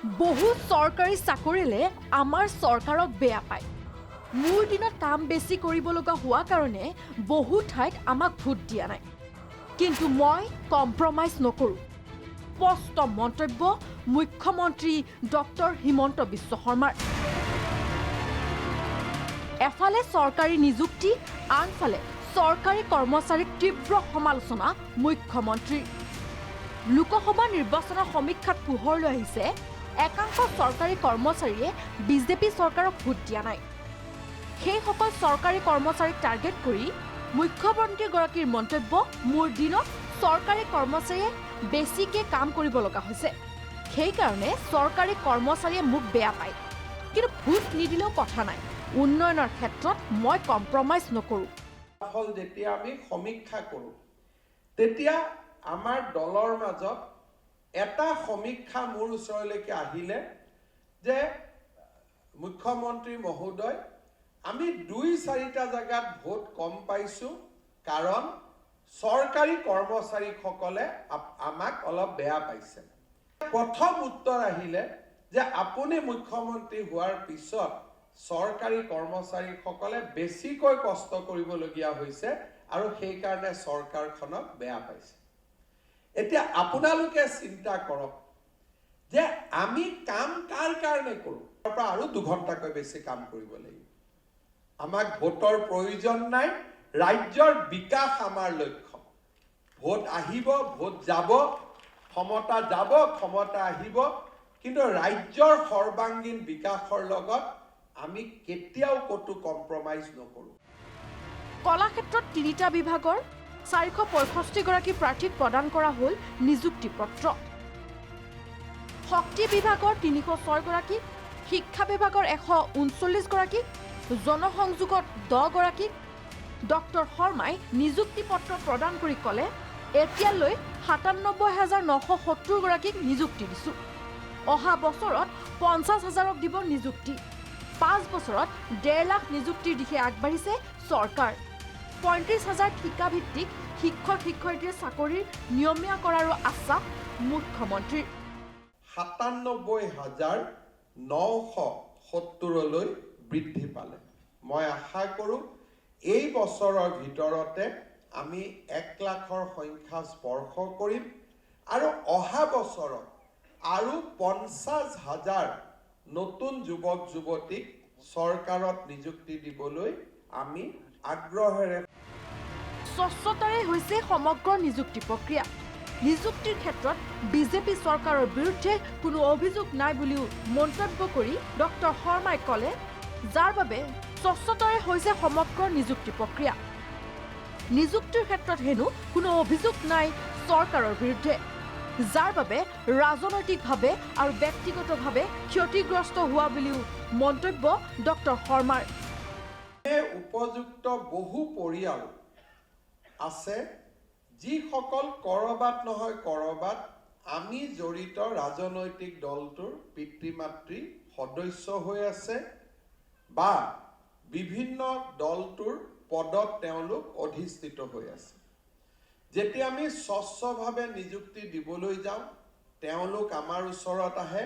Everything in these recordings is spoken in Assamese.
বহু চৰকাৰী চাকৰিলে আমাৰ চৰকাৰক বেয়া পায়। মোৰ দিনত কাম বেছি কৰিব লগা হোৱা কাৰণে বহু ঠাইত আমাক ভোট দিয়া নাই। কিন্তু মই কম্প্ৰমাইজ নকৰোঁ। স্পষ্ট মন্তব্য মুখ্যমন্ত্ৰী ডক্টৰ হিমন্ত বিশ্ব শৰ্মাৰ। এফালে চৰকাৰী নিযুক্তি, আনফালে চৰকাৰী কৰ্মচাৰীক তীব্ৰ সমালোচনা মুখ্যমন্ত্ৰীৰ। লোকসভা নিৰ্বাচনৰ সমীক্ষাত পোহৰলৈ আহিছে একাংশ চৰকাৰী কৰ্মচাৰীয়ে বিজেপি চৰকাৰক ভোট দিয়া নাই। সেইসকল চৰকাৰী কৰ্মচাৰীক টাৰ্গেট কৰি মুখ্যমন্ত্ৰীগৰাকীৰ মন্তব্য, মোৰ দিনত চৰকাৰী কৰ্মচাৰীয়ে বেছিকৈ কাম কৰিব লগা হৈছে, সেইকাৰণে চৰকাৰী কৰ্মচাৰীয়ে মোক বেয়া পায়। কিন্তু ভোট নিদিলেও কথা নাই, উন্নয়নৰ ক্ষেত্ৰত মই কম্প্ৰমাইজ নকৰোঁ। যেতিয়া আমি সমীক্ষা কৰোঁ তেতিয়া আমাৰ দলৰ মাজত এটা সমীক্ষা মোৰ ওচৰলৈকে আহিলে যে মুখ্যমন্ত্ৰী মহোদয়, আমি 2-4টা জাগাত ভোট কম পাইছোঁ কাৰণ চৰকাৰী কৰ্মচাৰীসকলে আমাক অলপ বেয়া পাইছে। প্ৰথম উত্তৰ আহিলে যে আপুনি মুখ্যমন্ত্ৰী হোৱাৰ পিছত চৰকাৰী কৰ্মচাৰীসকলে বেছিকৈ কষ্ট কৰিবলগীয়া হৈছে আৰু সেইকাৰণে চৰকাৰখনক বেয়া পাইছে। এতিয়া আপোনালোকে চিন্তা কৰক যে আমি কাম কাৰ কাৰণে কৰোঁ? তাৰ পৰা আৰু 2 ঘণ্টাকৈ বেছি কাম কৰিব লাগিব। আমাক ভোটৰ প্ৰয়োজন নাই, ৰাজ্যৰ বিকাশ আমাৰ লক্ষ্য। ভোট আহিব, ভোট যাব, ক্ষমতা যাব, ক্ষমতা আহিব, কিন্তু ৰাজ্যৰ সৰ্বাংগীন বিকাশৰ লগত আমি কেতিয়াও কতো কম্প্ৰমাইজ নকৰোঁ। কলাক্ষেত্ৰত 3টা বিভাগৰ 465 গৰাকী প্ৰাৰ্থীক প্ৰদান কৰা হ'ল নিযুক্তি পত্ৰ। শক্তি বিভাগৰ 306 গৰাকী, শিক্ষা বিভাগৰ 139 গৰাকী, জনসংযোগত 10 গৰাকীক ডক্টৰ শৰ্মাই নিযুক্তি পত্ৰ প্ৰদান কৰি ক'লে, এতিয়ালৈ 97,970 গৰাকীক নিযুক্তি দিছোঁ। অহা বছৰত 50,000ক দিব নিযুক্তি। 5 বছৰত 1.5 লাখ নিযুক্তিৰ দিশে আগবাঢ়িছে চৰকাৰ। 35,000 ঠিকাভিত্তিক শিক্ষক-শিক্ষয়িত্ৰীৰ চাকৰিৰ নিয়মীয়া কৰাৰো আশ্বাস মুখ্যমন্ত্ৰীৰ। 97,970লৈ বৃদ্ধি পালে। মই আশা কৰোঁ এই বছৰৰ ভিতৰতে আমি 1 লাখৰ সংখ্যা স্পৰ্শ কৰিম আৰু অহা বছৰত আৰু 50,000 নতুন যুৱক-যুৱতীক চৰকাৰত নিযুক্তি দিবলৈ আমি আগ্ৰহেৰে। স্বচ্ছতাৰে হৈছে সমগ্ৰ নিযুক্তি প্ৰক্ৰিয়া। নিযুক্তিৰ ক্ষেত্ৰত বিজেপি চৰকাৰৰ বিৰুদ্ধে কোনো অভিযোগ নাই বুলিও মন্তব্য কৰি ডক্টৰ শৰ্মাই ক'লে, যাৰ বাবে স্বচ্ছতাৰে হৈছে সমগ্ৰ নিযুক্তি প্ৰক্ৰিয়া। নিযুক্তিৰ ক্ষেত্ৰত হেনো কোনো অভিযোগ নাই চৰকাৰৰ বিৰুদ্ধে, যাৰ বাবে ৰাজনৈতিকভাৱে আৰু ব্যক্তিগতভাৱে ক্ষতিগ্ৰস্ত হোৱা বুলিও মন্তব্য ডক্টৰ শৰ্মাৰ। উপযুক্ত বহু পৰিয়াল আছে যিসকল কৰবাত নহয় কৰবাত আমি জড়িত ৰাজনৈতিক দলটোৰ পিতৃ-মাতৃ সদস্য হৈ আছে বা বিভিন্ন দলটোৰ পদত তেওঁলোক অধিষ্ঠিত হৈ আছে। যেতিয়া আমি স্বচ্ছভাৱে নিযুক্তি দিবলৈ যাওঁ, তেওঁলোক আমাৰ ওচৰত আহে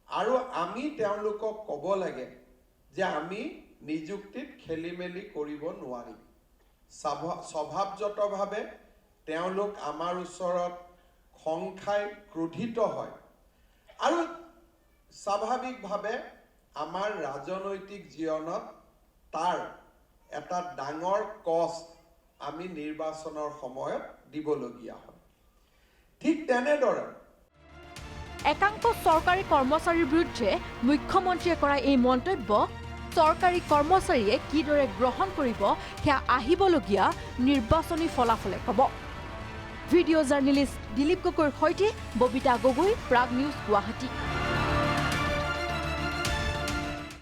আৰু আমি তেওঁলোকক ক'ব লাগে যে আমি নিযুক্তিত খেলি-মেলি কৰিব নোৱাৰিম। স্বভাৱজতভাৱে তেওঁলোক আমাৰ ওচৰত খং খাই ক্ৰোধিত হয় আৰু স্বাভাৱিকভাৱে আমাৰ ৰাজনৈতিক জীৱনত তাৰ এটা ডাঙৰ কষ্ট আমি নিৰ্বাচনৰ সময়ত দিবলগীয়া হয়। ঠিক তেনেদৰে একাংশ চৰকাৰী কৰ্মচাৰীৰ বিৰুদ্ধে মুখ্যমন্ত্ৰীয়ে কৰা এই মন্তব্য চৰকাৰী কৰ্মচাৰীয়ে কিদৰে গ্ৰহণ কৰিব সেয়া আহিবলগীয়া নিৰ্বাচনী ফলাফলে ক'ব। ভিডিঅ' জাৰ্নেলিষ্ট দিলীপ গগৈৰ সৈতে ববিতা গগৈ, প্ৰাগ নিউজ, গুৱাহাটী।